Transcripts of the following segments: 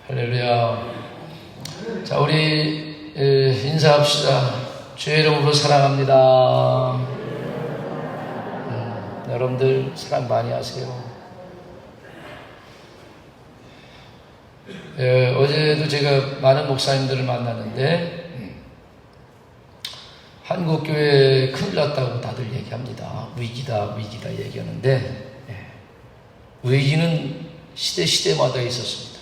할렐루야. 자, 우리 인사합시다. 주의 이름으로 사랑합니다. 여러분들 사랑 많이 하세요. 어제도 제가 많은 목사님들을 만났는데 한국교회 큰일 났다고 다들 얘기합니다. 위기다 얘기하는데 위기는 시대마다 있었습니다.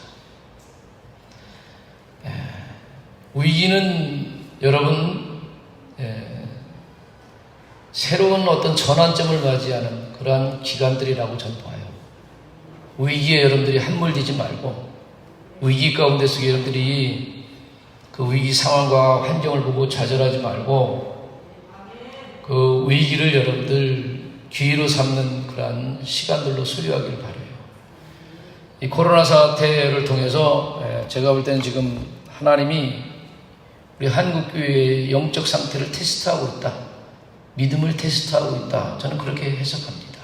위기는 여러분 새로운 어떤 전환점을 맞이하는 그러한 기간들이라고 저는 봐요. 위기에 여러분들이 함몰되지 말고 위기 가운데 속에 여러분들이 그 위기 상황과 환경을 보고 좌절하지 말고 그 위기를 여러분들 기회로 삼는 그러한 시간들로 소유하기를 바라요. 이 코로나 사태를 통해서 제가 볼 때는 지금 하나님이 우리 한국교회의 영적 상태를 테스트하고 있다. 믿음을 테스트하고 있다. 저는 그렇게 해석합니다.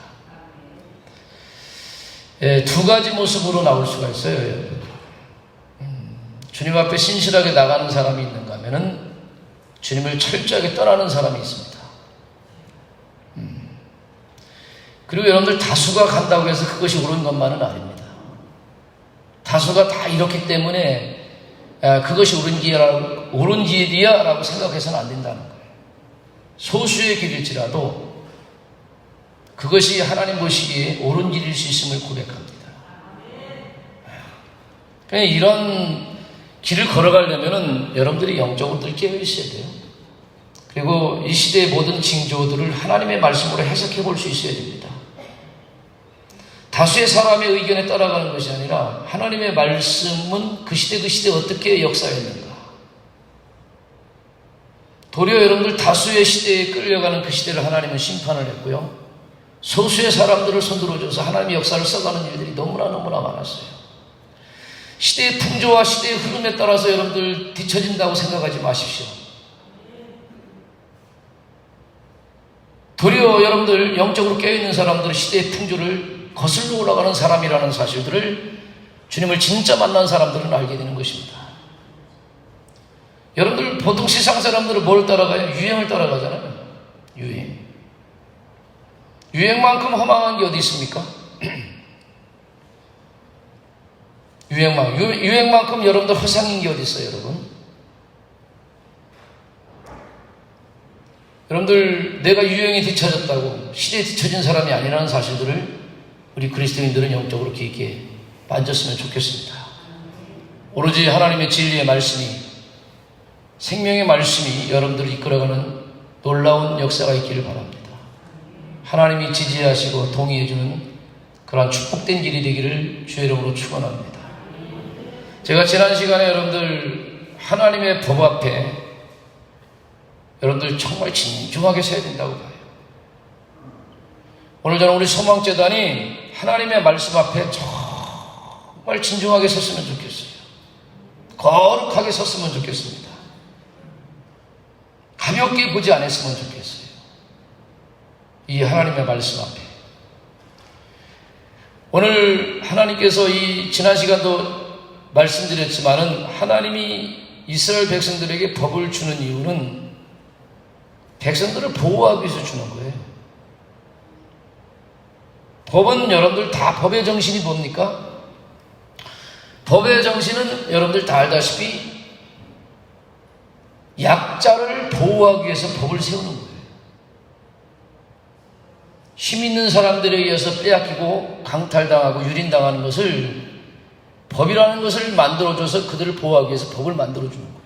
두 가지 모습으로 나올 수가 있어요. 여러분. 주님 앞에 신실하게 나가는 사람이 있는가 하면은 주님을 철저하게 떠나는 사람이 있습니다. 그리고 여러분들 다수가 간다고 해서 그것이 옳은 것만은 아닙니다. 다수가 다 이렇기 때문에 그것이 옳은 길이야 라고 생각해서는 안 된다는 거예요. 소수의 길일지라도 그것이 하나님 보시기에 옳은 길일 수 있음을 고백합니다. 그러니까 이런 길을 걸어가려면 여러분들이 영적으로 늘 깨어 있어야 돼요. 그리고 이 시대의 모든 징조들을 하나님의 말씀으로 해석해 볼 수 있어야 됩니다. 다수의 사람의 의견에 따라가는 것이 아니라 하나님의 말씀은 그 시대 어떻게 역사했는가. 도리어 여러분들 다수의 시대에 끌려가는 그 시대를 하나님은 심판을 했고요. 소수의 사람들을 손들어줘서 하나님의 역사를 써가는 일들이 너무나 많았어요. 시대의 풍조와 시대의 흐름에 따라서 여러분들 뒤처진다고 생각하지 마십시오. 도리어 여러분들 영적으로 깨어있는 사람들은 시대의 풍조를 거슬러 올라가는 사람이라는 사실들을 주님을 진짜 만난 사람들은 알게 되는 것입니다. 여러분들 보통 세상 사람들은 뭘 따라가요? 유행을 따라가잖아요. 유행만큼 허망한 게 어디 있습니까? 유행만큼 여러분들 허상인 게 어디 있어요, 여러분? 여러분들 내가 유행에 뒤처졌다고 시대에 뒤처진 사람이 아니라는 사실들을 우리 그리스도인들은 영적으로 깊게 만졌으면 좋겠습니다. 오로지 하나님의 진리의 말씀이, 생명의 말씀이 여러분들을 이끌어가는 놀라운 역사가 있기를 바랍니다. 하나님이 지지하시고 동의해주는 그러한 축복된 길이 되기를 주의 이름으로 축원합니다. 제가 지난 시간에 여러분들 하나님의 법 앞에 여러분들 정말 진중하게 서야 된다고 봐요. 오늘 저는 우리 소망재단이 하나님의 말씀 앞에 정말 진중하게 섰으면 좋겠어요. 거룩하게 섰으면 좋겠습니다. 가볍게 보지 않았으면 좋겠어요. 이 하나님의 말씀 앞에. 오늘 하나님께서 이 지난 시간도 말씀드렸지만은 하나님이 이스라엘 백성들에게 법을 주는 이유는 백성들을 보호하기 위해서 주는 거예요. 법은 여러분들 다 법의 정신이 뭡니까? 법의 정신은 여러분들 다 알다시피 약자를 보호하기 위해서 법을 세우는 거예요. 힘 있는 사람들에 의해서 빼앗기고 강탈당하고 유린당하는 것을 법이라는 것을 만들어줘서 그들을 보호하기 위해서 법을 만들어주는 거예요.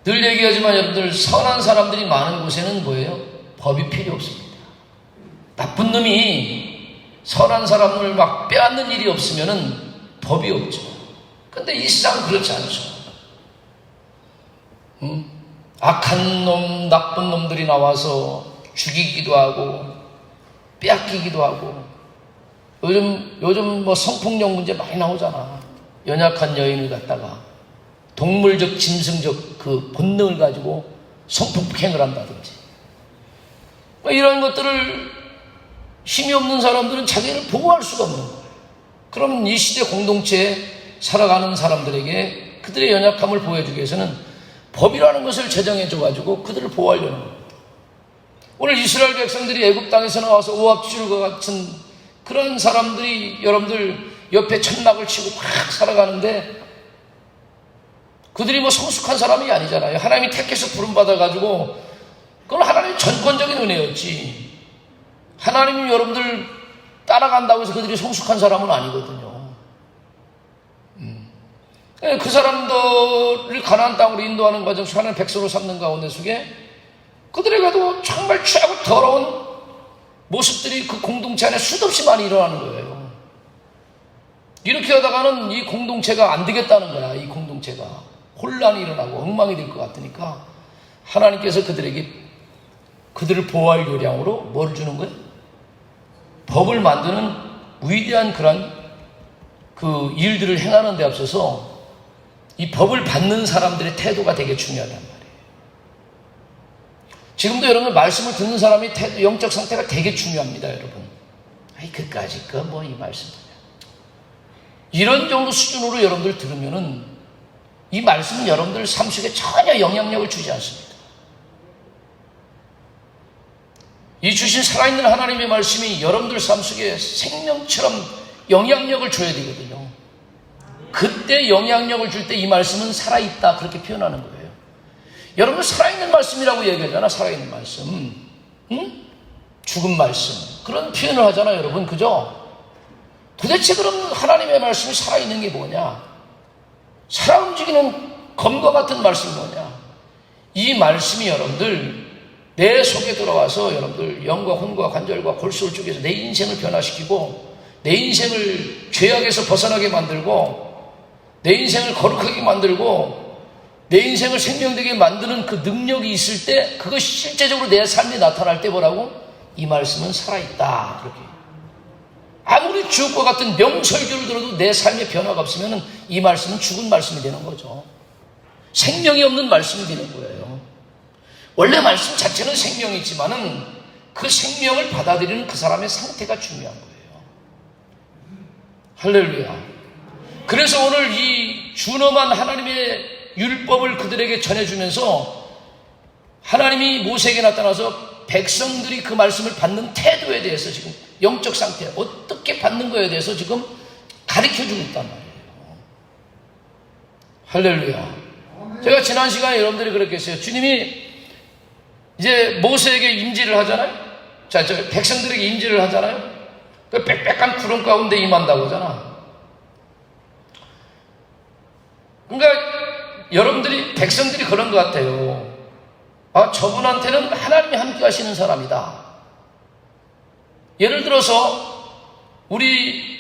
늘 얘기하지만 여러분들 선한 사람들이 많은 곳에는 뭐예요? 법이 필요 없습니다. 나쁜 놈이 선한 사람을 막 빼앗는 일이 없으면은 법이 없죠. 근데 이 세상은 그렇지 않죠. 악한 놈, 나쁜 놈들이 나와서 죽이기도 하고 빼앗기기도 하고 요즘 뭐 성폭력 문제 많이 나오잖아. 연약한 여인을 갖다가 동물적 짐승적 그 본능을 가지고 성폭행을 한다든지 뭐 이런 것들을 힘이 없는 사람들은 자기를 보호할 수가 없는 거예요. 그럼 이 시대 공동체에 살아가는 사람들에게 그들의 연약함을 보여주기 위해서는 법이라는 것을 제정해줘가지고 그들을 보호하려는 겁니다. 오늘 이스라엘 백성들이 애굽 땅에서 나와서 오합지졸과 같은 그런 사람들이 여러분들 옆에 천막을 치고 막 살아가는데 그들이 뭐 성숙한 사람이 아니잖아요. 하나님이 택해서 부름받아가지고 그건 하나님의 전권적인 은혜였지. 하나님이 여러분들 따라간다고 해서 그들이 성숙한 사람은 아니거든요. 그 사람들을 가나안 땅으로 인도하는 과정 속에 하나님 백성으로 삼는 가운데 속에 그들에게도 정말 취하고 더러운 모습들이 그 공동체 안에 수도 없이 많이 일어나는 거예요. 이렇게 하다가는 이 공동체가 안 되겠다는 거야. 이 공동체가 혼란이 일어나고 엉망이 될 것 같으니까 하나님께서 그들을 보호할 요량으로 뭘 주는 거예요? 법을 만드는 위대한 그런 그 일들을 행하는 데 앞서서 이 법을 받는 사람들의 태도가 되게 중요하단 말이에요. 지금도 여러분 말씀을 듣는 사람이 영적 상태가 되게 중요합니다, 여러분. 아이 그까짓 거 뭐 이 말씀 이런 정도 수준으로 여러분들 들으면은 이 말씀은 여러분들 삶 속에 전혀 영향력을 주지 않습니다. 이 주신 살아있는 하나님의 말씀이 여러분들 삶 속에 생명처럼 영향력을 줘야 되거든요. 그때 영향력을 줄 때 이 말씀은 살아있다 그렇게 표현하는 거예요. 여러분 살아있는 말씀이라고 얘기하잖아. 살아있는 말씀, 죽은 말씀 그런 표현을 하잖아요, 여러분. 그죠? 도대체 그럼 하나님의 말씀이 살아있는 게 뭐냐? 살아 움직이는 검과 같은 말씀이 뭐냐? 이 말씀이 여러분들 내 속에 들어와서 여러분들 영과 혼과 관절과 골수를 쪼개서 내 인생을 변화시키고 내 인생을 죄악에서 벗어나게 만들고 내 인생을 거룩하게 만들고 내 인생을 생명되게 만드는 그 능력이 있을 때 그것이 실제적으로 내 삶에 나타날 때 뭐라고? 이 말씀은 살아있다. 그렇게. 아무리 주옥과 같은 명설교를 들어도 내 삶에 변화가 없으면 이 말씀은 죽은 말씀이 되는 거죠. 생명이 없는 말씀이 되는 거예요. 원래 말씀 자체는 생명이지만은 그 생명을 받아들이는 그 사람의 상태가 중요한 거예요. 할렐루야. 그래서 오늘 이 준엄한 하나님의 율법을 그들에게 전해주면서 하나님이 모세에게 나타나서 백성들이 그 말씀을 받는 태도에 대해서 지금 영적 상태 어떻게 받는 거에 대해서 지금 가르쳐주고 있단 말이에요. 할렐루야. 제가 지난 시간에 여러분들이 그렇게 했어요. 주님이 이제 모세에게 임지를 하잖아요. 자, 백성들에게 임지를 하잖아요. 그 빽빽한 구름 가운데 임한다고 하잖아. 그러니까 여러분들이 백성들이 그런 것 같아요. 아, 저분한테는 하나님이 함께 하시는 사람이다. 예를 들어서 우리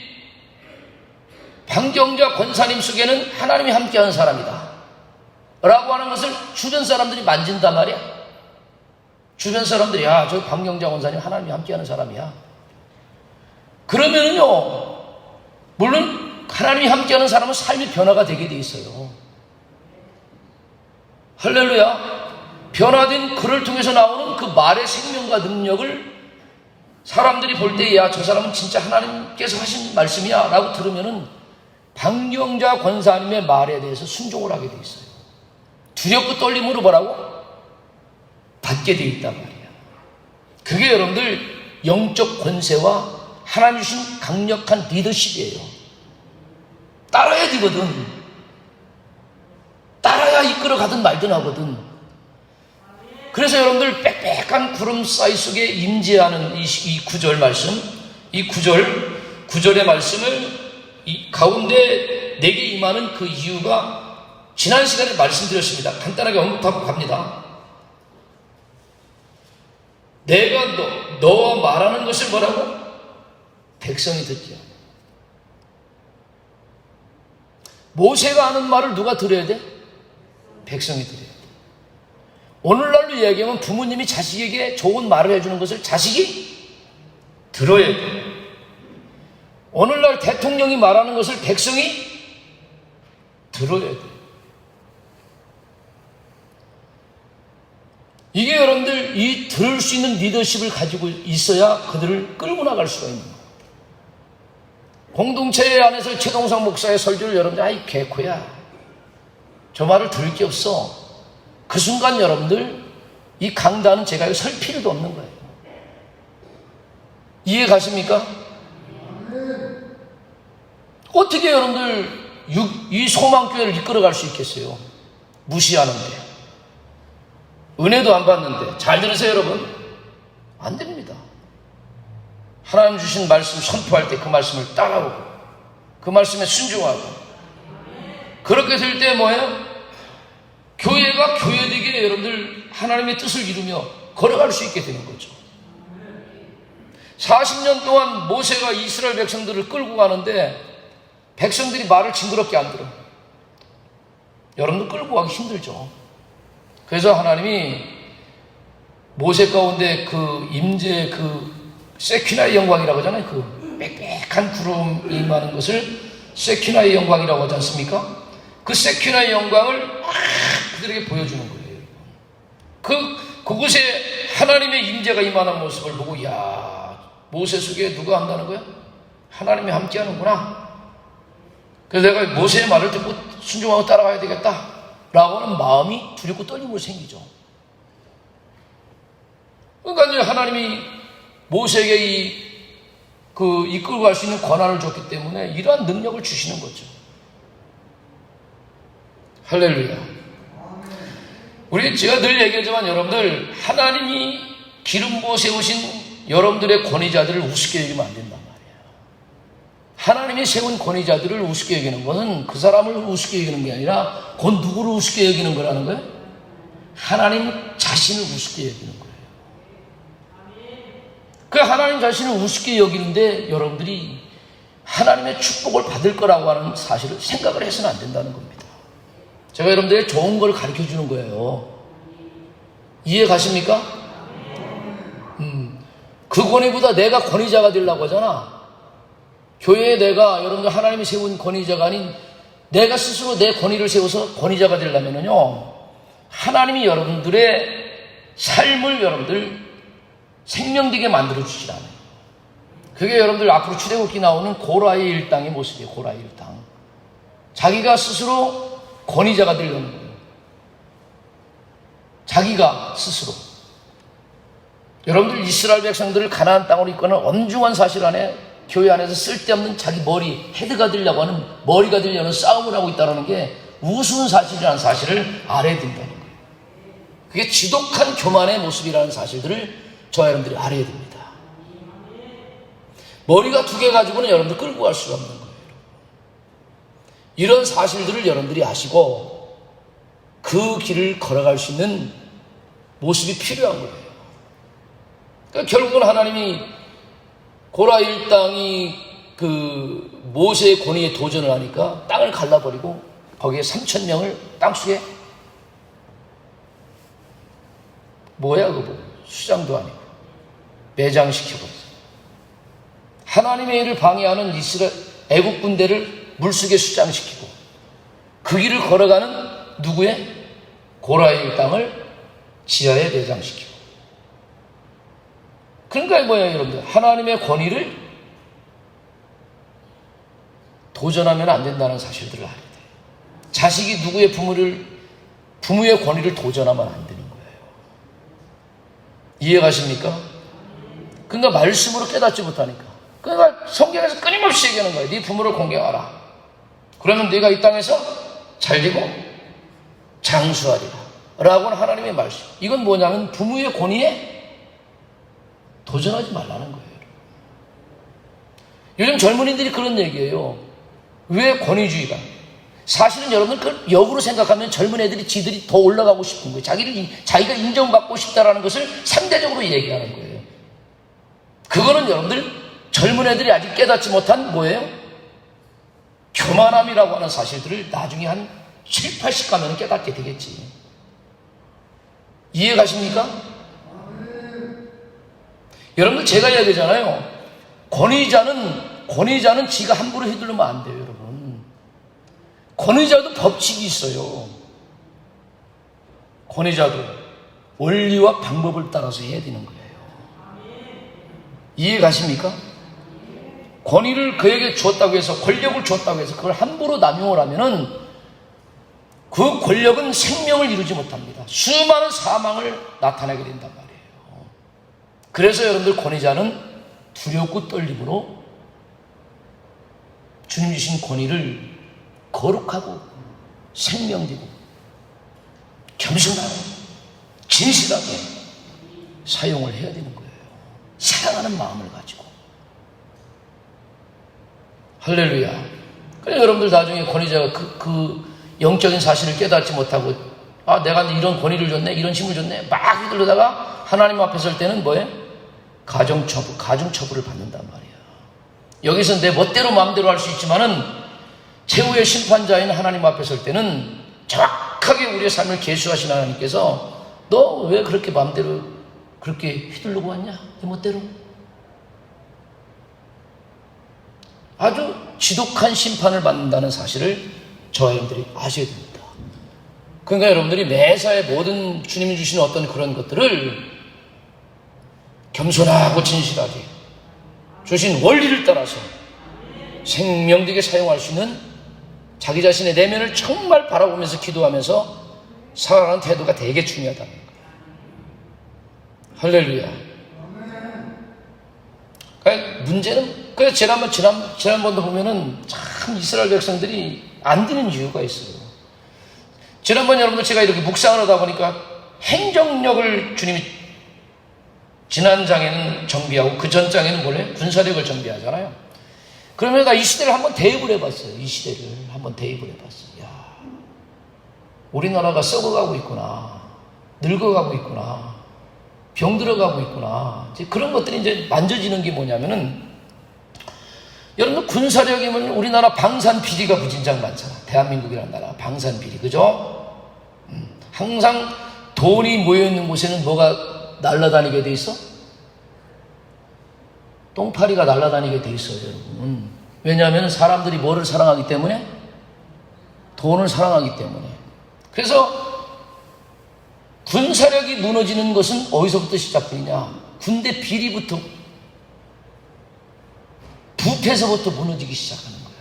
방경자 권사님 속에는 하나님이 함께 하는 사람이다 라고 하는 것을 주변 사람들이 만진단 말이야. 주변 사람들이 야, 저 방경자 권사님 하나님이 함께 하는 사람이야. 그러면은요, 물론 하나님이 함께 하는 사람은 삶의 변화가 되게 돼 있어요. 할렐루야. 변화된 그를 통해서 나오는 그 말의 생명과 능력을 사람들이 볼 때 야, 저 사람은 진짜 하나님께서 하신 말씀이야 라고 들으면은 방경자 권사님의 말에 대해서 순종을 하게 돼 있어요. 두렵고 떨림으로 뭐라고? 받게 돼 있단 말이야. 그게 여러분들 영적 권세와 하나님 주신 강력한 리더십이에요. 따라야 되거든. 따라야 이끌어가든 말든 하거든. 그래서 여러분들 빽빽한 구름 사이 속에 임재하는 이 구절 말씀, 이 구절의 말씀을 이 가운데 내게 임하는 그 이유가 지난 시간에 말씀드렸습니다. 간단하게 언급하고 갑니다. 내가 너와 말하는 것을 뭐라고? 백성이 듣죠. 모세가 하는 말을 누가 들어야 돼? 백성이 들어야 돼. 오늘날로 이야기하면 부모님이 자식에게 좋은 말을 해주는 것을 자식이 들어야 돼. 오늘날 대통령이 말하는 것을 백성이 들어야 돼. 이게 여러분들 이 들을 수 있는 리더십을 가지고 있어야 그들을 끌고 나갈 수가 있는 거예요. 공동체 안에서 최동상 목사의 설교를 여러분들 아이 개코야, 저 말을 들을 게 없어. 그 순간 여러분들 이 강단은 제가 설 필요도 없는 거예요. 이해 가십니까? 어떻게 여러분들 이 소망교회를 이끌어갈 수 있겠어요? 무시하는데, 은혜도 안 받는데. 잘 들으세요 여러분, 안 됩니다. 하나님 주신 말씀 선포할 때 그 말씀을 따라오고 그 말씀에 순종하고, 그렇게 될 때 뭐예요? 교회가 교회되게 여러분들 하나님의 뜻을 이루며 걸어갈 수 있게 되는 거죠. 40년 동안 모세가 이스라엘 백성들을 끌고 가는데 백성들이 말을 징그럽게 안 들어. 여러분들 끌고 가기 힘들죠. 그래서 하나님이 모세 가운데 그 임재 그 세키나의 영광이라고 하잖아요. 그 빽빽한 구름이 임하는 것을 세키나의 영광이라고 하지 않습니까? 그 세키나의 영광을 막 그들에게 보여주는 거예요. 그곳에 하나님의 임재가 임하는 모습을 보고, 야, 모세 속에 누가 한다는 거야? 하나님이 함께 하는구나. 그래서 내가 모세의 말을 듣고 순종하고 따라가야 되겠다 라고 하는 마음이 두렵고 떨림으로 생기죠. 그러니까 이제 하나님이 모세에게 이끌고 갈 수 있는 권한을 줬기 때문에 이러한 능력을 주시는 거죠. 할렐루야. 제가 늘 얘기하지만 여러분들, 하나님이 기름 부어 세우신 여러분들의 권위자들을 우습게 여기면 안 된단 말이에요. 하나님이 세운 권위자들을 우습게 여기는 것은 그 사람을 우습게 여기는 게 아니라 곧 누구를 우습게 여기는 거라는 거예요? 하나님 자신을 우습게 여기는 거예요. 그 하나님 자신을 우습게 여기는데 여러분들이 하나님의 축복을 받을 거라고 하는 사실을 생각을 해서는 안 된다는 겁니다. 제가 여러분들의 좋은 걸 가르쳐 주는 거예요. 이해 가십니까? 그 권위보다 내가 권위자가 되려고 하잖아. 교회에 내가 여러분들 하나님이 세운 권위자가 아닌 내가 스스로 내 권위를 세워서 권위자가 되려면요, 하나님이 여러분들의 삶을 여러분들 생명되게 만들어주질 않아요. 그게 여러분들 앞으로 출애굽기 나오는 고라의 일당의 모습이에요. 고라의 일당. 자기가 스스로 권위자가 되려는 거예요. 자기가 스스로. 여러분들 이스라엘 백성들을 가나안 땅으로 이끄는 엄중한 사실 안에 교회 안에서 쓸데없는 자기 머리, 헤드가 되려고 하는, 머리가 되려는 싸움을 하고 있다는 게 우스운 사실이라는 사실을 알아야 된다는 거예요. 그게 지독한 교만의 모습이라는 사실들을 저와 여러분들이 알아야 됩니다. 머리가 두 개 가지고는 여러분들 끌고 갈 수가 없는 거예요. 이런 사실들을 여러분들이 아시고 그 길을 걸어갈 수 있는 모습이 필요한 거예요. 그러니까 결국은 하나님이 고라 일당이 그 모세의 권위에 도전을 하니까 땅을 갈라버리고 거기에 3,000명을 땅속에, 뭐야 그거, 수장도 아니고 매장시켜버렸어요. 하나님의 일을 방해하는 애국 군대를 물속에 수장시키고 그 길을 걸어가는 누구의? 고라의 땅을 지하에 매장시키고. 그러니까 뭐예요 여러분들, 하나님의 권위를 도전하면 안 된다는 사실들을 알아야 돼요. 자식이 누구의 부모의 권위를 도전하면 안 되는 거예요. 이해 가십니까? 그러니까 말씀으로 깨닫지 못하니까. 그러니까 성경에서 끊임없이 얘기하는 거예요. 네 부모를 공경하라. 그러면 네가 이 땅에서 잘되고 장수하리라 라고는 하나님의 말씀. 이건 뭐냐면 부모의 권위에 도전하지 말라는 거예요. 요즘 젊은이들이 그런 얘기예요. 왜 권위주의가? 사실은 여러분 그걸 역으로 생각하면 젊은 애들이 지들이 더 올라가고 싶은 거예요. 자기가 인정받고 싶다라는 것을 상대적으로 얘기하는 거예요. 그거는 여러분들 젊은 애들이 아직 깨닫지 못한 뭐예요? 교만함이라고 하는 사실들을 나중에 한 7, 80 가면 깨닫게 되겠지. 이해 가십니까? 여러분들 제가 이야기하잖아요. 권위자는 지가 함부로 휘둘르면 안 돼요, 여러분. 권위자도 법칙이 있어요. 권위자도 원리와 방법을 따라서 해야 되는 거예요. 이해 가십니까? 권위를 그에게 주었다고 해서, 권력을 주었다고 해서 그걸 함부로 남용을 하면은 그 권력은 생명을 이루지 못합니다. 수많은 사망을 나타내게 된단 말이에요. 그래서 여러분들, 권위자는 두렵고 떨림으로 주님 주신 권위를 거룩하고 생명되고 겸손하고 진실하게 사용을 해야 되는 거예요. 사랑하는 마음을 가지고. 할렐루야. 그래서 여러분들 나중에 권위자가 그 영적인 사실을 깨닫지 못하고, 아, 내가 이런 권위를 줬네, 이런 힘을 줬네, 막 휘둘러다가 하나님 앞에 설 때는 뭐예요? 가중처벌을 받는단 말이야. 여기서 내 멋대로 마음대로 할 수 있지만은 최후의 심판자인 하나님 앞에 설 때는 정확하게 우리의 삶을 계수하신 하나님께서, 너 왜 그렇게 마음대로 그렇게 휘두르고 왔냐? 내 멋대로. 아주 지독한 심판을 받는다는 사실을 저와 여러분들이 아셔야 됩니다. 그러니까 여러분들이 매사에 모든 주님이 주시는 어떤 그런 것들을 겸손하고 진실하게 주신 원리를 따라서 생명되게 사용할 수 있는 자기 자신의 내면을 정말 바라보면서 기도하면서 살아가는 태도가 되게 중요하다는 거예요. 할렐루야. 그러니까 문제는, 그래서 지난번도 보면은 참 이스라엘 백성들이 안 되는 이유가 있어요. 지난번 여러분들 제가 이렇게 묵상을 하다 보니까 행정력을 주님이 지난 장에는 정비하고 그 전 장에는 원래 군사력을 정비하잖아요. 그러면 나 이 시대를 한번 대입을 해봤어요. 이 시대를 한번 대입을 해봤어요. 야, 우리나라가 썩어가고 있구나, 늙어가고 있구나, 병들어가고 있구나. 이제 그런 것들이 이제 만져지는 게 뭐냐면은, 여러분 군사력이면 우리나라 방산 비리가 무진장 많잖아. 대한민국이라는 나라 방산 비리, 그죠? 항상 돈이 모여있는 곳에는 뭐가 날아다니게 돼 있어? 똥파리가 날아다니게 돼 있어요, 여러분. 왜냐하면 사람들이 뭐를 사랑하기 때문에? 돈을 사랑하기 때문에. 그래서 군사력이 무너지는 것은 어디서부터 시작되냐? 군대 비리부터, 부패에서부터 무너지기 시작하는 거예요.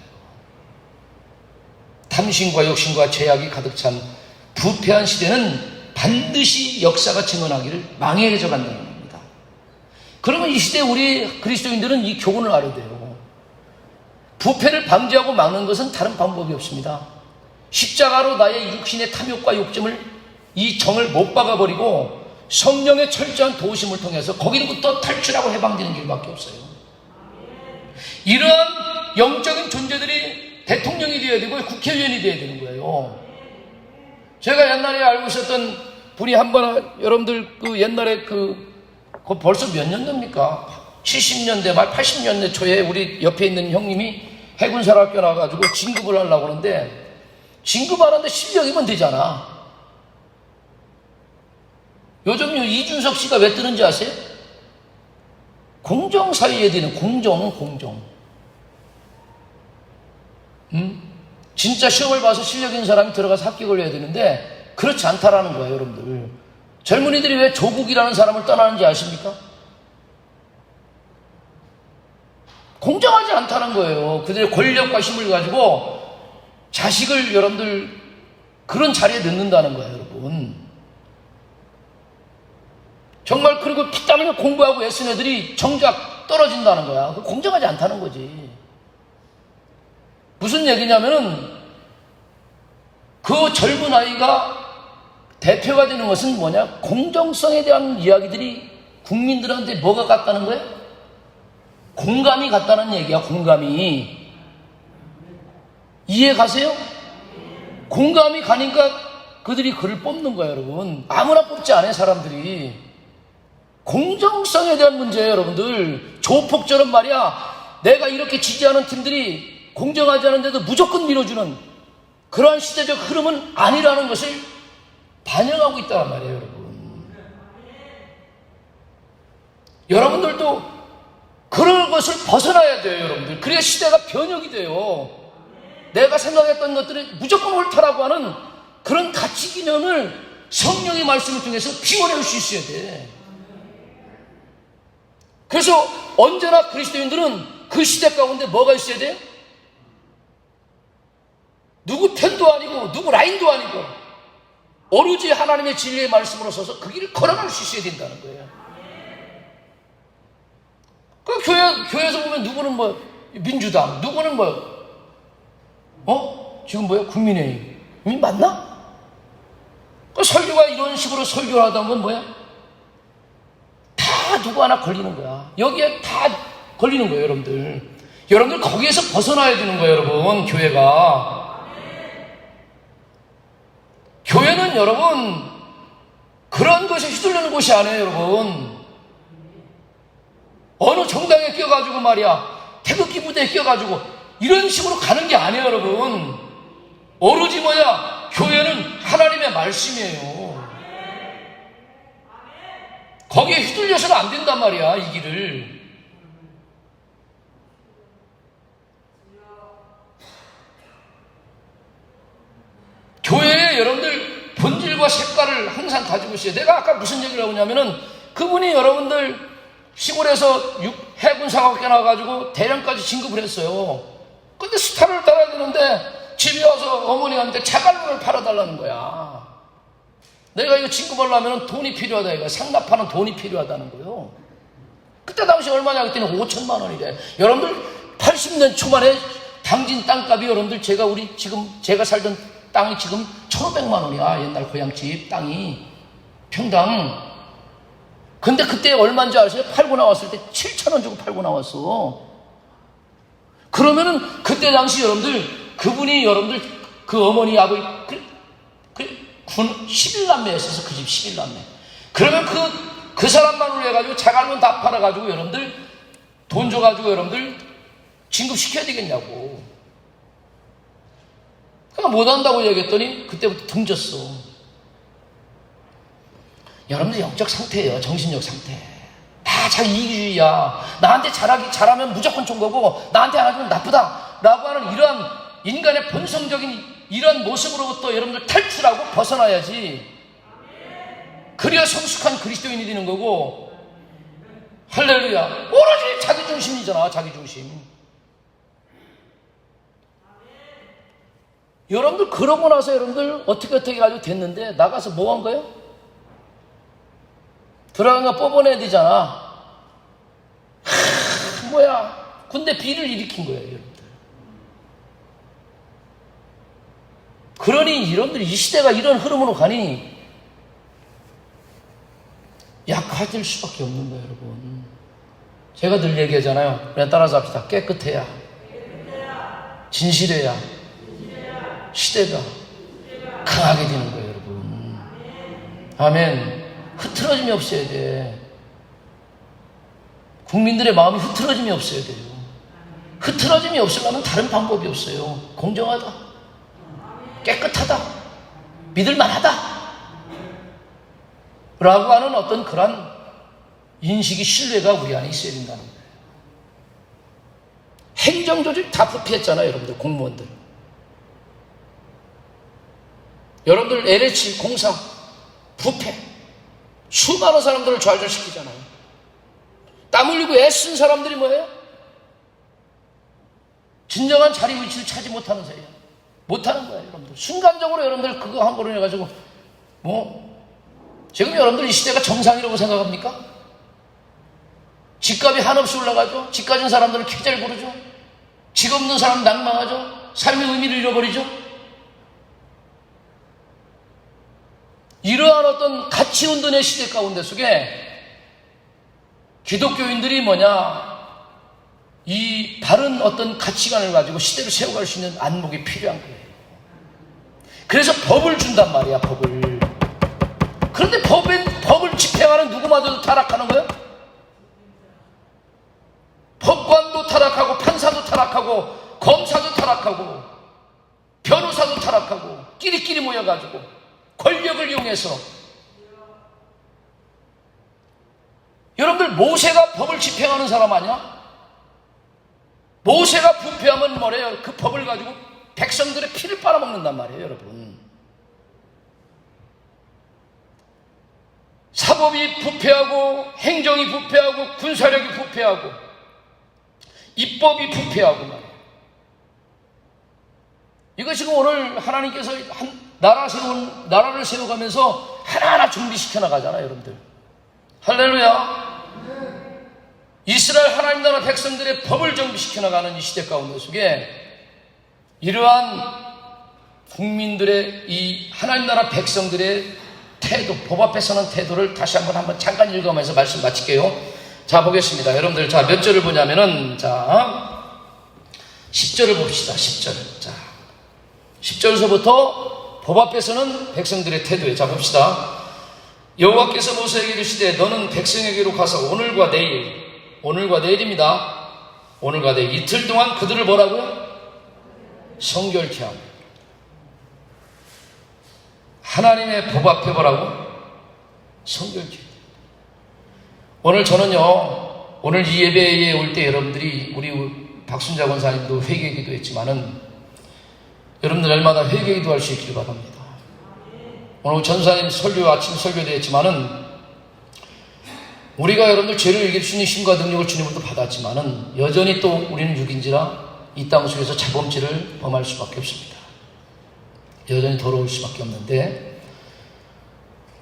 탐심과 욕심과 죄악이 가득 찬 부패한 시대는 반드시 역사가 증언하기를 망해져 간다는 겁니다. 그러면 이 시대에 우리 그리스도인들은 이 교훈을 알아야 돼요. 부패를 방지하고 막는 것은 다른 방법이 없습니다. 십자가로 나의 육신의 탐욕과 욕심을, 이 정을 못 박아버리고 성령의 철저한 도우심을 통해서 거기로부터 탈출하고 해방되는 길밖에 없어요. 이러한 영적인 존재들이 대통령이 되어야 되고 국회의원이 되어야 되는 거예요. 제가 옛날에 알고 있었던 분이 한 번, 여러분들 그 옛날에 벌써 몇 년도입니까? 70년대 말 80년대 초에 우리 옆에 있는 형님이 해군사학교 나와가지고 진급을 하려고 하는데, 진급하는데 실력이면 되잖아. 요즘 이준석 씨가 왜 뜨는지 아세요? 공정사회에 되는 공정. 진짜 시험을 봐서 실력 있는 사람이 들어가서 합격을 해야 되는데 그렇지 않다라는 거예요, 여러분들. 젊은이들이 왜 조국이라는 사람을 떠나는지 아십니까? 공정하지 않다는 거예요. 그들의 권력과 힘을 가지고 자식을 여러분들 그런 자리에 넣는다는 거예요, 여러분. 정말. 그리고 피땀 흘려 공부하고 애쓴 애들이 정작 떨어진다는 거야. 공정하지 않다는 거지. 무슨 얘기냐면은, 그 젊은 아이가 대표가 되는 것은 뭐냐? 공정성에 대한 이야기들이 국민들한테 뭐가 같다는 거야? 공감이 같다는 얘기야. 공감이. 이해 가세요? 공감이 가니까 그들이 그를 뽑는 거야, 여러분. 아무나 뽑지 않아요, 사람들이. 공정성에 대한 문제예요, 여러분들. 조폭처럼 말이야, 내가 이렇게 지지하는 팀들이 공정하지 않은데도 무조건 밀어주는 그러한 시대적 흐름은 아니라는 것을 반영하고 있다는 말이에요, 여러분. 여러분들도 그런 것을 벗어나야 돼요, 여러분들. 그래야 시대가 변혁이 돼요. 내가 생각했던 것들이 무조건 옳다라고 하는 그런 가치 기념을 성령의 말씀을 통해서 비워낼 수 있어야 돼. 그래서 언제나 그리스도인들은 그 시대 가운데 뭐가 있어야 돼요? 누구 편도 아니고 누구 라인도 아니고 오로지 하나님의 진리의 말씀으로 서서 그 길을 걸어갈 수 있어야 된다는 거예요. 그 교회에서 보면 누구는 뭐 민주당, 누구는 지금 뭐야? 국민의힘이 맞나? 그 설교가 이런 식으로 설교를 하다 보면 뭐야? 다 누구 하나 걸리는 거야. 여기에 다 걸리는 거예요, 여러분들. 여러분들 거기에서 벗어나야 되는 거예요, 여러분. 교회가. 교회는 여러분 그런 것에 휘둘리는 곳이 아니에요, 여러분. 어느 정당에 끼어가지고 말이야, 태극기 부대에 끼어가지고 이런 식으로 가는 게 아니에요, 여러분. 오로지 뭐야? 교회는 하나님의 말씀이에요. 거기에 휘둘려서는 안 된단 말이야, 이 길을. 교회에 여러분들 본질과 색깔을 항상 가지고 있어요. 내가 아까 무슨 얘기를 하고 있냐면은 그분이 여러분들 시골에서 해군사관학교 나와가지고 대령까지 진급을 했어요. 근데 스타를 따라야 되는데 집에 와서 어머니한테 자갈론을 팔아달라는 거야. 내가 이거 진급하려면 돈이 필요하다, 이거. 상납하는 돈이 필요하다는 거예요. 그때 당시 얼마냐 그랬더니 5천만 원이래. 여러분들 80년 초반에 당진 땅값이 여러분들 제가 살던 땅이 지금 1,500만 원이야. 옛날 고향집 땅이. 평당. 근데 그때 얼마인지 아세요? 팔고 나왔을 때 7,000원 주고 팔고 나왔어. 그러면은 그때 당시 여러분들 그분이 여러분들 그 어머니 아버지 군 11남매였어서 그 집 11남매. 그러면 그 사람만으로 해가지고 자갈론 다 팔아가지고 여러분들 돈 줘가지고 여러분들 진급시켜야 되겠냐고. 그러니까 못한다고 얘기했더니 그때부터 등졌어. 여러분들 영적 상태예요. 정신적 상태. 다 자기 이기주의야. 나한테 잘하면 무조건 좋은 거고 나한테 안 하면 나쁘다 라고 하는 이러한 인간의 본성적인 이런 모습으로부터 여러분들 탈출하고 벗어나야지. 그래야 성숙한 그리스도인이 되는 거고. 할렐루야. 오로지 자기중심이잖아. 자기중심. 여러분들 그러고 나서 여러분들 어떻게 해가지고 됐는데 나가서 뭐 한 거예요? 들어간 거 뽑아내야 되잖아. 뭐야? 군대 비리를 일으킨 거예요, 여러분들. 그러니 여러분들 이 시대가 이런 흐름으로 가니 약화될 수밖에 없는 거예요, 여러분. 제가 늘 얘기하잖아요. 그냥 따라서 합시다. 깨끗해야, 진실해야 시대가 강하게 되는 거예요, 여러분. 아멘. 흐트러짐이 없어야 돼. 국민들의 마음이 흐트러짐이 없어야 돼요. 흐트러짐이 없으려면 다른 방법이 없어요. 공정하다, 깨끗하다, 믿을만하다 라고 하는 어떤 그런 인식이, 신뢰가 우리 안에 있어야 된다는 거예요. 행정조직 다 부패했잖아요, 여러분들. 공무원들. 여러분들 LH 공사 부패. 수많은 사람들을 좌절시키잖아요. 땀 흘리고 애쓴 사람들이 뭐예요? 진정한 자리 위치를 차지 못하는 사이에 못하는 거예요, 여러분들. 순간적으로 여러분들 그거 한 거로 해가지고 지금 여러분들 이 시대가 정상이라고 생각합니까? 집값이 한없이 올라가죠. 집 가진 사람들은 쾌재를 부르죠. 집 없는 사람은 낭망하죠. 삶의 의미를 잃어버리죠. 이러한 어떤 가치 운동의 시대 가운데 속에 기독교인들이 이 바른 어떤 가치관을 가지고 시대를 세워갈 수 있는 안목이 필요한 거예요. 그래서 법을 준단 말이야, 법을. 그런데 법을 집행하는 누구마저도 타락하는 거예요? 법관도 타락하고, 판사도 타락하고, 검사도 타락하고, 변호사도 타락하고, 끼리끼리 모여가지고 권력을 이용해서. 여러분들 모세가 법을 집행하는 사람 아니야? 모세가 부패하면 뭐래요? 그 법을 가지고 백성들의 피를 빨아먹는단 말이에요, 여러분. 사법이 부패하고, 행정이 부패하고, 군사력이 부패하고, 입법이 부패하고 말이에요. 이거 지금 오늘 하나님께서 나라를 세워가면서 하나하나 준비시켜 나가잖아요, 여러분들. 할렐루야. 이스라엘 하나님 나라 백성들의 법을 정비시켜 나가는 이 시대 가운데 속에 이러한 국민들의 이 하나님 나라 백성들의 태도, 법 앞에 서는 태도를 다시 한번 잠깐 읽어가면서 말씀 마칠게요. 자, 보겠습니다. 여러분들, 자, 몇 절을 보냐면은, 자, 10절을 봅시다. 10절. 자, 10절서부터 법 앞에 서는 백성들의 태도에, 자, 봅시다. 여호와께서 모세에게 이르시되 너는 백성에게로 가서 오늘과 내일입니다. 오늘과 내일 이틀 동안 그들을 뭐라고요? 성결케 하고 하나님의 법 앞에 뭐라고? 성결케. 오늘 저는요, 오늘 이 예배에 올 때 여러분들이 우리 박순자 권사님도 회개 기도했지만은 여러분들 날마다 회개 기도할 수 있기를 바랍니다. 오늘 전사님 아침 설교도 했지만은 우리가 여러분들 죄를 이길 수 있는 힘과 능력을 주님으로부터 받았지만은 여전히 또 우리는 육인지라 이 땅 속에서 자범죄를 범할 수밖에 없습니다. 여전히 더러울 수밖에 없는데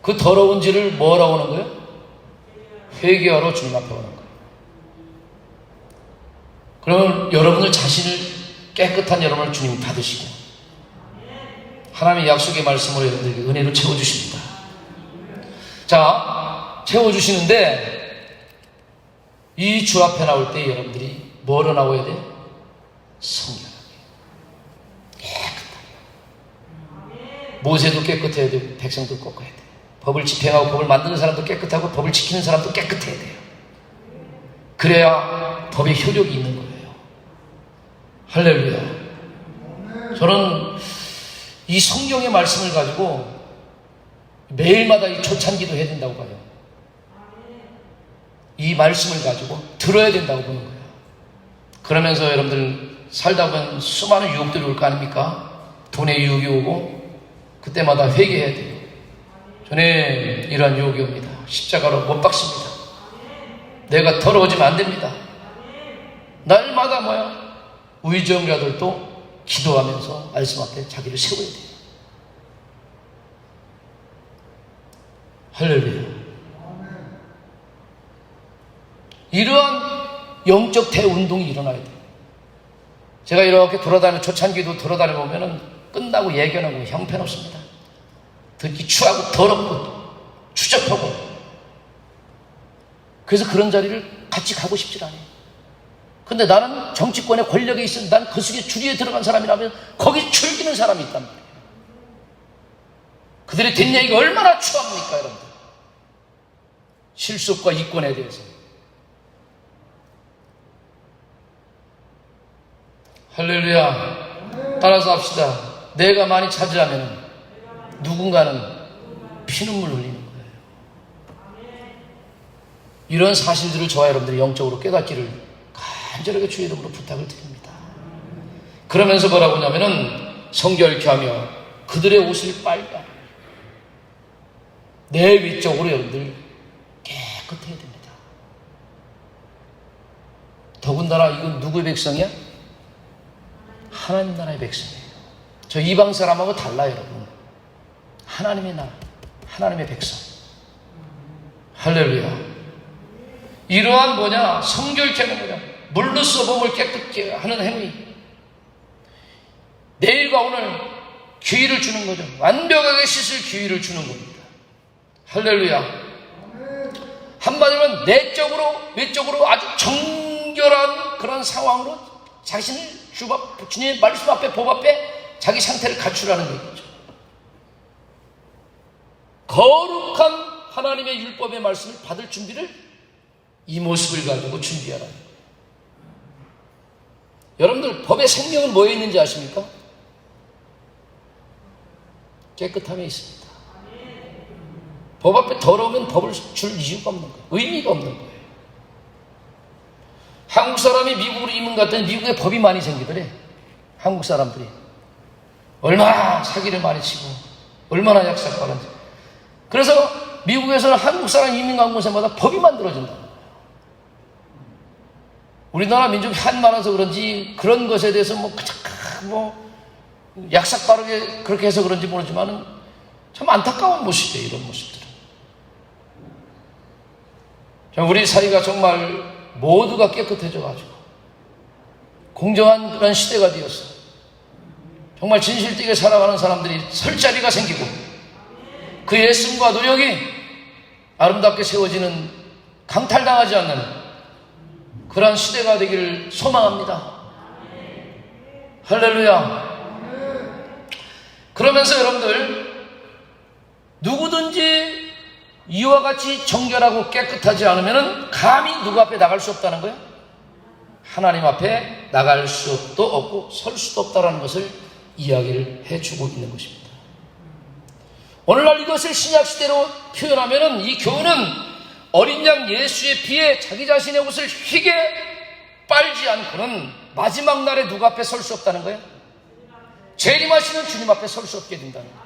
그 더러운 죄를 뭐라고 하는 거예요? 회개하러 주님 앞에 오는 거예요. 그러면 여러분들 자신을 깨끗한 여러분을 주님이 받으시고 하나님의 약속의 말씀으로 여러분들에게 은혜로 채워주십니다. 자, 채워주시는데 이 주 앞에 나올 때 여러분들이 뭐로 나와야 돼요? 성결하게, 깨끗하게. 모세도 깨끗해야 돼요. 백성도 꺾어야 돼요. 법을 집행하고 법을 만드는 사람도 깨끗하고 법을 지키는 사람도 깨끗해야 돼요. 그래야 법의 효력이 있는 거예요. 할렐루야. 저는 이 성경의 말씀을 가지고 매일마다 이 초창기도 해야 된다고 봐요. 이 말씀을 가지고 들어야 된다고 보는 거예요. 그러면서 여러분들 살다 보면 수많은 유혹들이 올 거 아닙니까? 돈의 유혹이 오고 그때마다 회개해야 돼요. 전에 이러한 유혹이 옵니다. 십자가로 못 박습니다. 내가 더러워지면 안 됩니다. 날마다 우의정자들도 기도하면서 말씀 앞에 자기를 세워야 돼요. 할렐루야. 이러한 영적 대운동이 일어나야 돼요. 제가 이렇게 돌아다니는 초창기도 돌아다녀보면은 끝나고 예견하고 형편없습니다. 듣기 추하고 더럽고 추접하고. 그래서 그런 자리를 같이 가고 싶지 않아요. 근데 나는 정치권의 권력에 있으면 난 그 속에 주리에 들어간 사람이라면 거기 즐기는 사람이 있단 말이에요. 그들의 뒷얘기가 얼마나 추합니까, 여러분들. 실속과 이권에 대해서. 할렐루야. 따라서 합시다. 내가 많이 차지하면 누군가는 피눈물 흘리는 거예요. 이런 사실들을 저와 여러분들이 영적으로 깨닫기를 간절하게 주의 이름으로 부탁을 드립니다. 그러면서 뭐라고 하냐면은 성결케 하며 그들의 옷을 빨게 하며 내 위쪽으로 여러분들 깨끗해야 됩니다. 더군다나 이건 누구의 백성이야? 하나님 나라의 백성이에요. 저 이방 사람하고 달라요, 여러분. 하나님의 나라, 하나님의 백성. 할렐루야. 이러한 성결케는 물로써 몸을 깨끗게 하는 행위. 내일과 오늘 기회를 주는 거죠. 완벽하게 씻을 기회를 주는 겁니다. 할렐루야. 한마디로 내적으로 외적으로 아주 정결한 그런 상황으로 자신을 주님의 말씀 앞에 법 앞에 자기 상태를 갖추라는 얘기죠. 거룩한 하나님의 율법의 말씀을 받을 준비를 이 모습을 가지고 준비하라는 거예요. 여러분들 법의 생명은 뭐에 있는지 아십니까? 깨끗함에 있습니다. 법 앞에 더러우면 법을 줄 이유가 없는 거예요. 의미가 없는 거예요. 한국 사람이 미국으로 이민 갔더니 미국에 법이 많이 생기더래. 한국 사람들이 얼마나 사기를 많이 치고 얼마나 약삭빠른지. 그래서 미국에서는 한국 사람 이민 간 곳마다 법이 만들어진다. 우리나라 민족이 한 많아서 그런지 그런 것에 대해서 약삭 빠르게 그렇게 해서 그런지 모르지만은 참 안타까운 모습이에요, 이런 모습들은. 우리 사회가 정말 모두가 깨끗해져가지고 공정한 그런 시대가 되었어. 정말 진실되게 살아가는 사람들이 설 자리가 생기고 그의 애씀과 노력이 아름답게 세워지는 강탈당하지 않는 그러한 시대가 되기를 소망합니다. 할렐루야. 그러면서 여러분들, 누구든지 이와 같이 정결하고 깨끗하지 않으면 감히 누구 앞에 나갈 수 없다는 거예요. 하나님 앞에 나갈 수도 없고 설 수도 없다는 것을 이야기를 해주고 있는 것입니다. 오늘날 이것을 신약시대로 표현하면 이 교훈은 어린 양 예수의 피에 자기 자신의 옷을 희게 빨지 않고는 마지막 날에 누구 앞에 설 수 없다는 거예요. 재림하시는 주님 앞에 설 수 없게 된다는 거예요.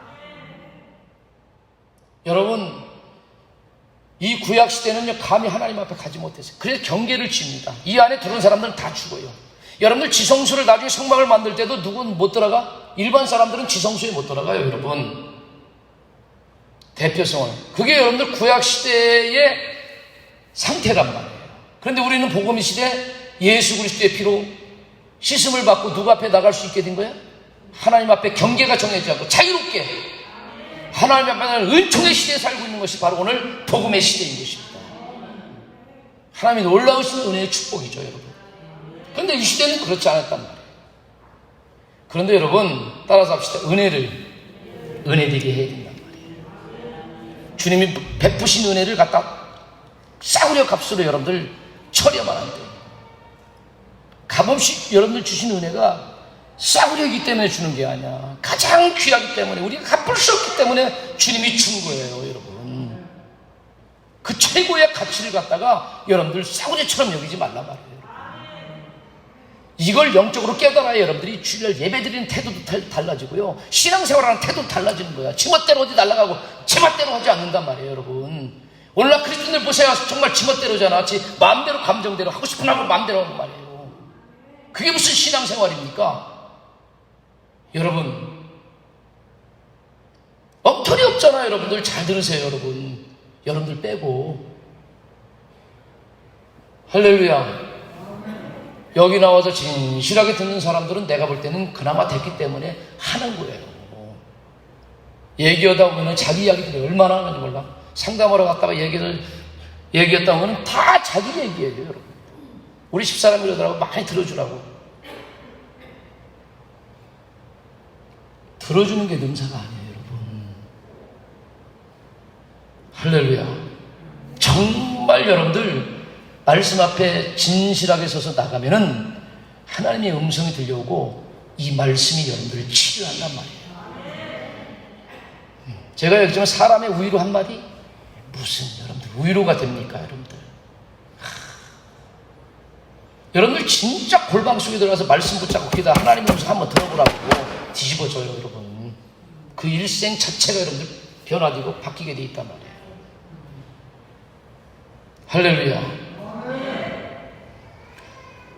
여러분, 이 구약시대는요, 감히 하나님 앞에 가지 못했어요. 그래서 경계를 지입니다. 이 안에 들어온 사람들은 다 죽어요. 여러분들 지성소를 나중에 성막을 만들 때도 누구는 못 들어가? 일반 사람들은 지성소에 못 들어가요, 여러분. 대표성은. 그게 여러분들 구약시대의 상태란 말이에요. 그런데 우리는 복음의 시대 예수 그리스도의 피로 씻음을 받고 누구 앞에 나갈 수 있게 된 거예요? 하나님 앞에 경계가 정해지지 않고 자유롭게 하나님 앞에 은총의 시대에 살고 있는 것이 바로 오늘 복음의 시대인 것입니다. 하나님이 놀라우신 은혜의 축복이죠, 여러분. 그런데 이 시대는 그렇지 않았단 말이에요. 그런데 여러분, 따라서 합시다. 은혜되게 해야 된단 말이에요. 주님이 베푸신 은혜를 갖다 싸구려 값으로 여러분들 처리하면 안 돼요. 값없이 여러분들 주신 은혜가 싸구려이기 때문에 주는 게 아니야. 가장 귀하기 때문에, 우리가 갚을 수 없기 때문에 주님이 준 거예요, 여러분. 그 최고의 가치를 갖다가 여러분들 싸구려처럼 여기지 말란 말이에요. 이걸 영적으로 깨달아야 여러분들이 주일날 예배드리는 태도도 달라지고요, 신앙생활하는 태도도 달라지는 거야. 지멋대로 어디 날아가고 제멋대로 하지 않는단 말이에요, 여러분. 오늘날 크리스천들 보세요. 정말 지멋대로잖아. 마음대로 감정대로 하고 싶은 하고 마음대로 하는 말이에요. 그게 무슨 신앙생활입니까? 여러분, 엉터리 없잖아요. 여러분들 잘 들으세요. 여러분들 빼고. 할렐루야. 여기 나와서 진실하게 듣는 사람들은 내가 볼 때는 그나마 됐기 때문에 하는 거예요. 얘기하다 보면 자기 이야기들이 얼마나 하는지 몰라. 상담하러 갔다가 얘기했다 보면 다 자기 얘기예요, 여러분. 우리 집사람이 그러더라고. 많이 들어주라고. 들어주는 게 능사가 아니에요, 여러분. 할렐루야. 정말 여러분들 말씀 앞에 진실하게 서서 나가면은 하나님의 음성이 들려오고 이 말씀이 여러분들을 치료한단 말이에요. 제가 요즘 사람의 위로 한마디? 무슨 여러분들 위로가 됩니까, 여러분들? 여러분들 진짜 골방 속에 들어가서 말씀 붙잡고 기다 하나님의 음성 한번 들어보라고 뒤집어져요, 여러분. 그 일생 자체가 여러분들 변화되고 바뀌게 돼 있단 말이에요. 할렐루야.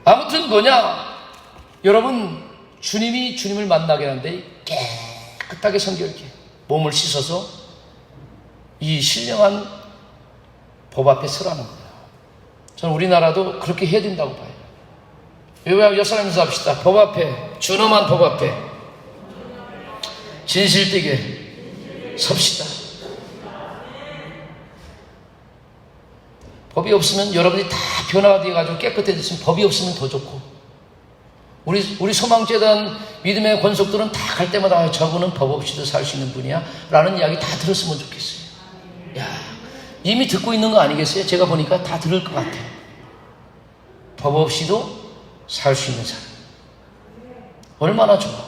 아무튼 여러분, 주님이 주님을 만나게 하는데 깨끗하게 성결케 몸을 씻어서 이 신령한 법 앞에 서라는 거예요. 저는 우리나라도 그렇게 해야 된다고 봐요. 여사님께서 합시다. 법 앞에, 준엄한 법 앞에 진실되게 섭시다. 법이 없으면 여러분이 다 변화가 되어가지고 깨끗해졌으면 법이 없으면 더 좋고, 우리 소망재단 믿음의 권속들은 다 갈 때마다 저분은 법 없이도 살 수 있는 분이야 라는 이야기 다 들었으면 좋겠어요. 야, 이미 듣고 있는 거 아니겠어요? 제가 보니까 다 들을 것 같아요. 법 없이도 살 수 있는 사람 얼마나 좋아.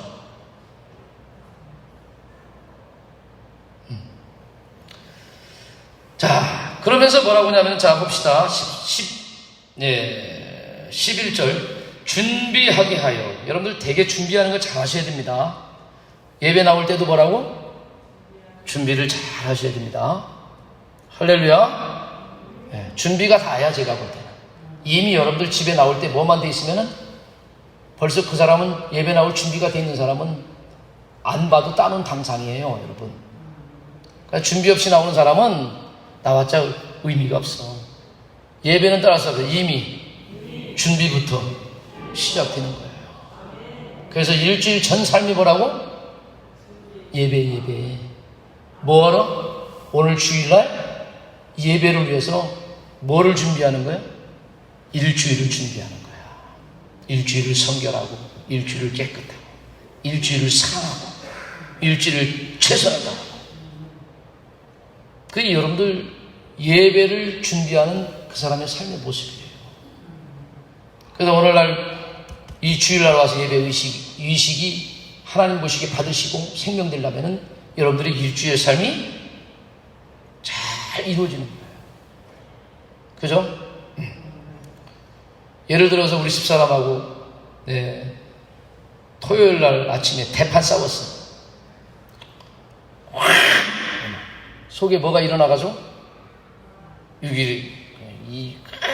자, 그러면서 뭐라고 하냐면, 자 봅시다. 11절 준비하게 하여. 여러분들 되게 준비하는 거 잘 하셔야 됩니다. 예배 나올 때도 뭐라고? 준비를 잘 하셔야 됩니다. 할렐루야. 준비가 다야, 제가 볼 때는. 이미 여러분들 집에 나올 때 뭐만 돼 있으면은 벌써 그 사람은 예배 나올 준비가 돼 있는 사람은 안 봐도 따놓은 당상이에요, 여러분. 그러니까 준비 없이 나오는 사람은 나왔자 의미가 없어. 예배는 따라서 이미 준비부터 시작되는 거예요. 그래서 일주일 전 삶이 뭐라고? 예배. 뭐하러? 오늘 주일날 예배를 위해서 뭐를 준비하는 거야? 일주일을 준비하는 거야. 일주일을 성결하고, 일주일을 깨끗하고, 일주일을 사랑하고, 일주일을 최선을 다하고. 그게 여러분들 예배를 준비하는 그 사람의 삶의 모습이에요. 그래서 오늘날 이 주일날 와서 예배 의식이 하나님 보시기에 받으시고 생명되려면은 여러분들의 일주일의 삶이 잘 이루어지는 거예요. 그죠? 예를 들어서 우리 집사람하고 토요일날 아침에 대판 싸웠어. 속에 뭐가 일어나가지고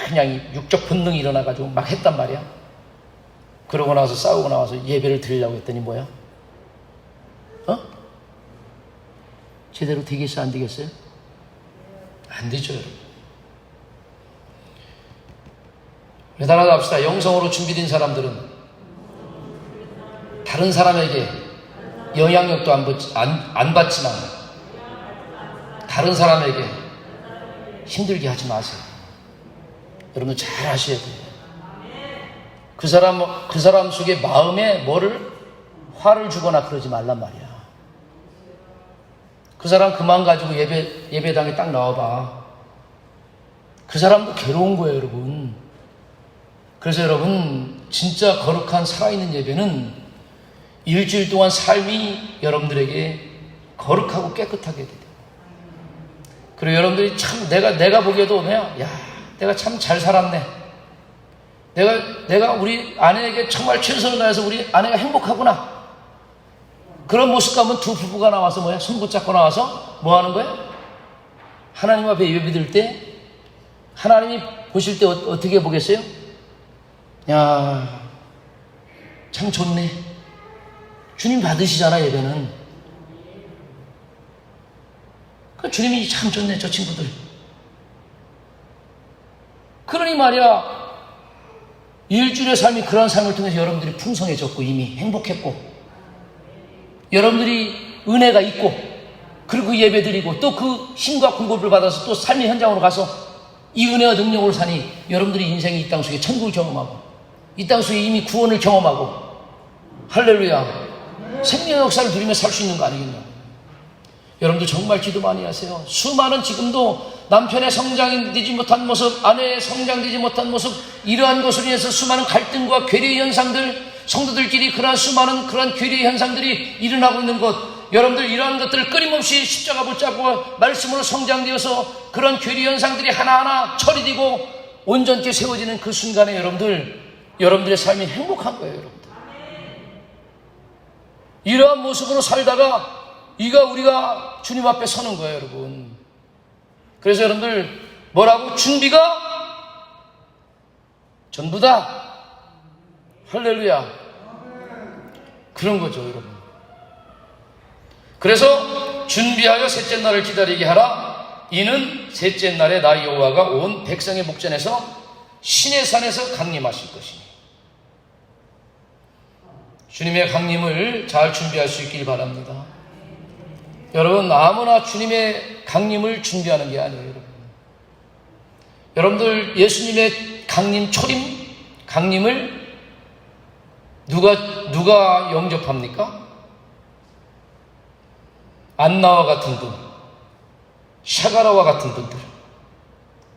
그냥 육적 본능이 일어나가지고 막 했단 말이야. 그러고 나서 싸우고 나와서 예배를 드리려고 했더니 뭐야? 제대로 되겠어요? 안 되겠어요? 안 되죠, 여러분. 매달아 합시다. 영성으로 준비된 사람들은 다른 사람에게 영향력도 안 받지만 다른 사람에게 힘들게 하지 마세요. 여러분 잘 아셔야 돼요. 그 사람 속에 마음에 화를 주거나 그러지 말란 말이야. 그 사람 그만 가지고 예배당에 딱 나와봐. 그 사람도 괴로운 거예요, 여러분. 그래서 여러분, 진짜 거룩한 살아있는 예배는 일주일 동안 삶이 여러분들에게 거룩하고 깨끗하게 돼요. 그리고 여러분들이 참 내가 보기에도 내가 참 잘 살았네. 내가 우리 아내에게 정말 최선을 다해서 우리 아내가 행복하구나. 그런 모습 가면 두 부부가 나와서 손 붙잡고 나와서 뭐 하는 거야? 하나님 앞에 예배 드릴 때 하나님이 보실 때 어떻게 보겠어요? 야, 참 좋네. 주님 받으시잖아, 예배는. 그 주님이 참 좋네, 저 친구들. 그러니 말이야, 일주일의 삶이 그런 삶을 통해서 여러분들이 풍성해졌고 이미 행복했고 여러분들이 은혜가 있고 그리고 그 예배 드리고 또 그 힘과 공급을 받아서 또 삶의 현장으로 가서 이 은혜와 능력으로 사니 여러분들이 인생이 이 땅 속에 천국을 경험하고 이 땅 속에 이미 구원을 경험하고 할렐루야 생명의 역사를 누리며 살 수 있는 거 아니겠냐. 여러분들 정말 기도 많이 하세요. 수많은 지금도 남편의 성장되지 못한 모습, 아내의 성장되지 못한 모습, 이러한 것으로 인해서 수많은 갈등과 괴리의 현상들, 성도들끼리 그러한 수많은 그러한 괴리의 현상들이 일어나고 있는 것, 여러분들 이러한 것들을 끊임없이 십자가 붙잡고 말씀으로 성장되어서 그런 괴리의 현상들이 하나하나 처리되고 온전케 세워지는 그 순간에 여러분들의 삶이 행복한 거예요, 여러분들. 이러한 모습으로 살다가 우리가 주님 앞에 서는 거예요, 여러분. 그래서 여러분들 뭐라고? 준비가 전부다. 할렐루야. 그런 거죠, 여러분. 그래서 준비하여 셋째 날을 기다리게 하라. 이는 셋째 날에 나 여호와가 온 백성의 목전에서 신의 산에서 강림하실 것이니. 주님의 강림을 잘 준비할 수 있길 바랍니다. 여러분 아무나 주님의 강림을 준비하는 게 아니에요. 여러분들 예수님의 강림을 누가 영접합니까? 안나와 같은 분, 샤가라와 같은 분들.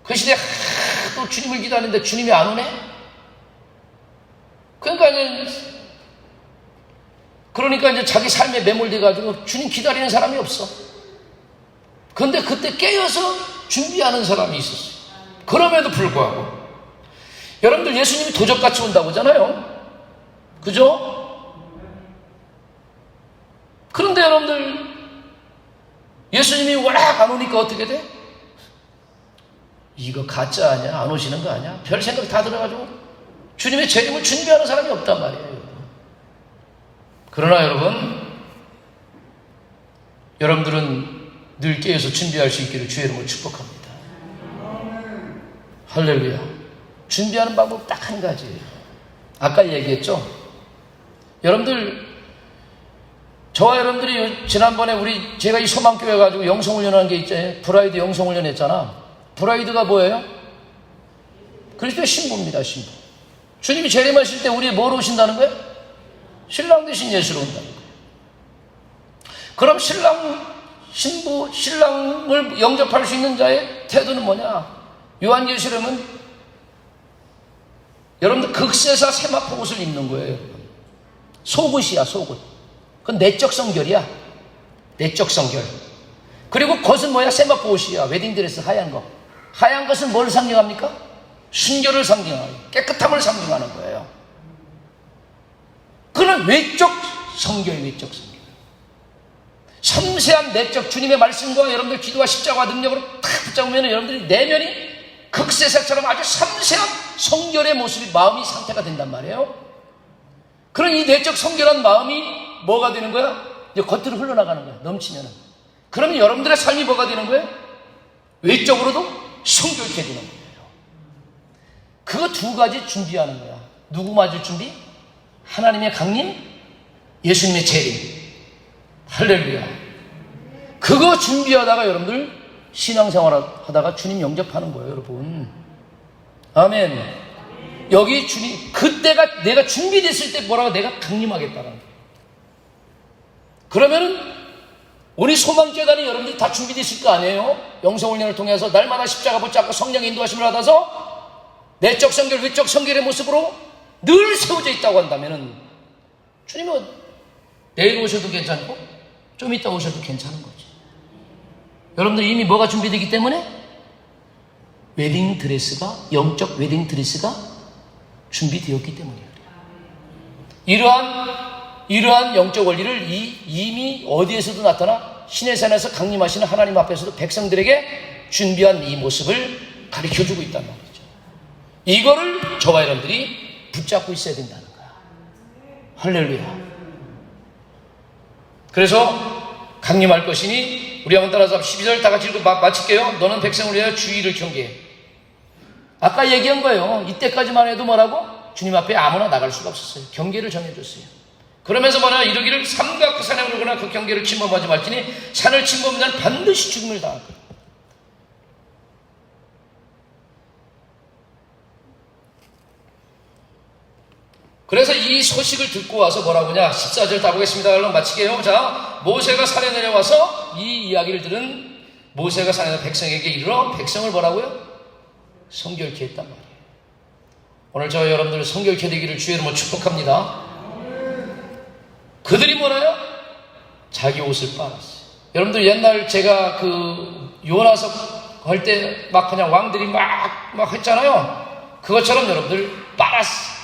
그 시대에 또 주님을 기다리는데 주님이 안 오네? 그러니까 이제 자기 삶에 매몰돼가지고 주님 기다리는 사람이 없어. 그런데 그때 깨어서 준비하는 사람이 있었어요. 그럼에도 불구하고 여러분들 예수님이 도적같이 온다고 하잖아요. 그죠? 그런데 여러분들 예수님이 워낙 안 오니까 어떻게 돼? 이거 가짜 아니야? 안 오시는 거 아니야? 별 생각 다 들어가지고 주님의 재림을 준비하는 사람이 없단 말이에요. 그러나 여러분들은 늘 깨어서 준비할 수 있기를 주의 이름으로 축복합니다. 할렐루야. 준비하는 방법 딱 한 가지예요. 아까 얘기했죠? 여러분들, 저와 여러분들이 지난번에 제가 이 소망교회 가지고 영성훈련한 게 있잖아요. 브라이드 영성훈련 했잖아. 브라이드가 뭐예요? 그리스도의 신부입니다, 신부. 주님이 재림하실 때 우리 뭐로 오신다는 거예요? 신랑 대신 예수로 온다는 거예요. 그럼 신랑을 영접할 수 있는 자의 태도는 뭐냐? 요한계시록은 여러분들 극세사 세마포 옷을 입는 거예요. 속옷이야, 속옷. 그건 내적 성결이야. 내적 성결. 그리고 겉은 뭐야? 세마포 옷이야. 웨딩드레스 하얀 거. 하얀 것은 뭘 상징합니까? 순결을 상징하는, 깨끗함을 상징하는 거예요. 그는 외적 성결, 외적 성결. 섬세한 내적 주님의 말씀과 여러분들 기도와 십자가와 능력으로 탁 붙잡으면 여러분들이 내면이 극세사처럼 아주 섬세한 성결의 모습이, 마음이 상태가 된단 말이에요. 그런 이 내적 성결한 마음이 뭐가 되는 거야? 이제 겉으로 흘러나가는 거야, 넘치면은. 그러면 여러분들의 삶이 뭐가 되는 거예요? 외적으로도 성결케 되는 거예요. 그거 두 가지 준비하는 거야. 누구 맞을 준비? 하나님의 강림, 예수님의 재림. 할렐루야. 그거 준비하다가 여러분들 신앙생활 하다가 주님 영접하는 거예요, 여러분. 아멘. 여기 주님, 그때가 내가 준비됐을 때 뭐라고? 내가 강림하겠다는 거예요. 그러면은 우리 소망재단이 여러분들이 다 준비됐을 거 아니에요? 영성훈련을 통해서 날마다 십자가 붙잡고 성령의 인도하심을 받아서 내적 성결, 외적 성결의 모습으로 늘 세워져 있다고 한다면은 주님은 내일 오셔도 괜찮고 좀 이따 오셔도 괜찮은 거지. 여러분들 이미 뭐가 준비되기 때문에 웨딩드레스가, 영적 웨딩드레스가 준비되었기 때문이에요. 이러한 영적 원리를 이미 어디에서도 나타나 신의 산에서 강림하시는 하나님 앞에서도 백성들에게 준비한 이 모습을 가르쳐주고 있단 말이죠. 이거를 저와 여러분들이 붙잡고 있어야 된다는 거야. 할렐루야. 그래서 강림할 것이니 우리 한번 따라서 12절 다 같이 읽고 마칠게요. 너는 백성을 위하여 주의를 경계해. 아까 얘기한 거예요. 이때까지만 해도 뭐라고? 주님 앞에 아무나 나갈 수가 없었어요. 경계를 정해줬어요. 그러면서 뭐냐? 이르기를 삼가 그 산에 오르거나 그 경계를 침범하지 말지니 산을 침범하면 반드시 죽음을 당할 거예요. 그래서 이 소식을 듣고 와서 뭐라고 하냐? 14절 다 보겠습니다. 얼른 마치게요. 자, 모세가 산에 내려와서 이 이야기를 들은 모세가 산에서 백성에게 이르러 백성을 뭐라고요? 성결케 했단 말이에요. 오늘 저와 여러분들 성결케 되기를 주의 이름으로 축복합니다. 그들이 뭐라요? 자기 옷을 빨았어요. 여러분들 옛날 제가 요나석 할 때 막 그냥 왕들이 막 했잖아요. 그것처럼 여러분들 빨았어요.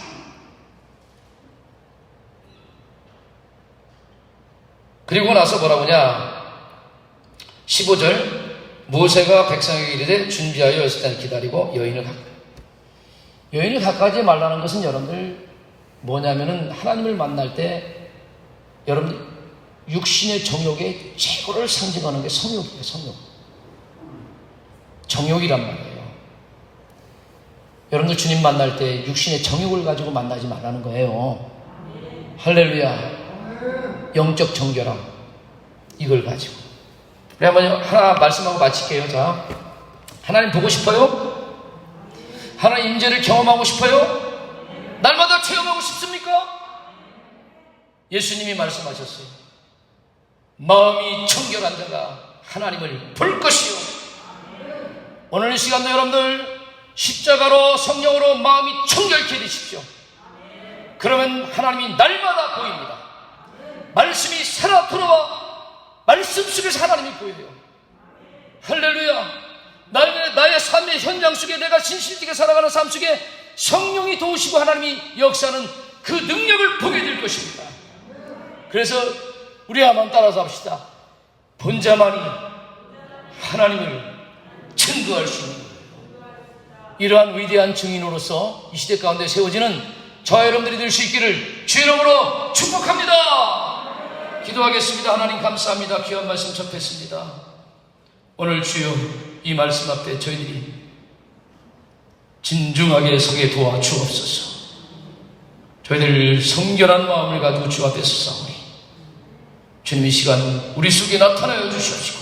그리고 나서 뭐라고 하냐? 15절 모세가 백성에게 이르되 준비하여 6달 기다리고 여인을 갖고 가지 말라는 것은 여러분들 뭐냐면은 하나님을 만날 때 여러분들 육신의 정욕의 최고를 상징하는 게 성욕이에요. 정욕이란 말이에요. 여러분들 주님 만날 때 육신의 정욕을 가지고 만나지 말라는 거예요. 할렐루야. 영적 정결함, 이걸 가지고 우리 한번 하나 말씀하고 마칠게요. 자, 하나님 보고 싶어요? 하나님 임재를 경험하고 싶어요? 날마다 체험하고 싶습니까? 예수님이 말씀하셨어요. 마음이 청결한 자가 하나님을 볼 것이요. 오늘 이 시간도 여러분들 십자가로 성령으로 마음이 청결케 되십시오. 그러면 하나님이 날마다 보입니다. 말씀이 살아 돌아와 말씀 속에서 하나님이 보여요. 할렐루야. 나의 삶의 현장 속에 내가 진실되게 살아가는 삶 속에 성령이 도우시고 하나님이 역사하는 그 능력을 보게 될 것입니다. 그래서 우리 한번 따라서 합시다. 본자만이 하나님을 증거할 수 있는 거예요. 이러한 위대한 증인으로서 이 시대 가운데 세워지는 저와 여러분들이 될 수 있기를 주 이름으로 축복합니다. 기도하겠습니다. 하나님 감사합니다. 귀한 말씀 접했습니다. 오늘 주여 이 말씀 앞에 저희들이 진중하게 서게 도와주옵소서. 저희들 성결한 마음을 가지고 주 앞에 서사오니 주님 이 시간 우리 속에 나타나여 주시옵시고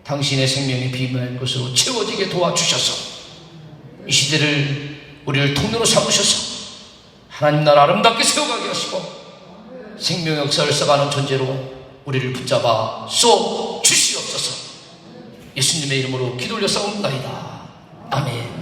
당신의 생명이 비밀한 것으로 채워지게 도와주셔서 이 시대를 우리를 통로로 삼으셔서 하나님 나라 아름답게 세워가게 하시고 생명 역사를 써가는 존재로 우리를 붙잡아 쏘 주시옵소서. 예수님의 이름으로 기도 올려 싸웁나이다. 아멘.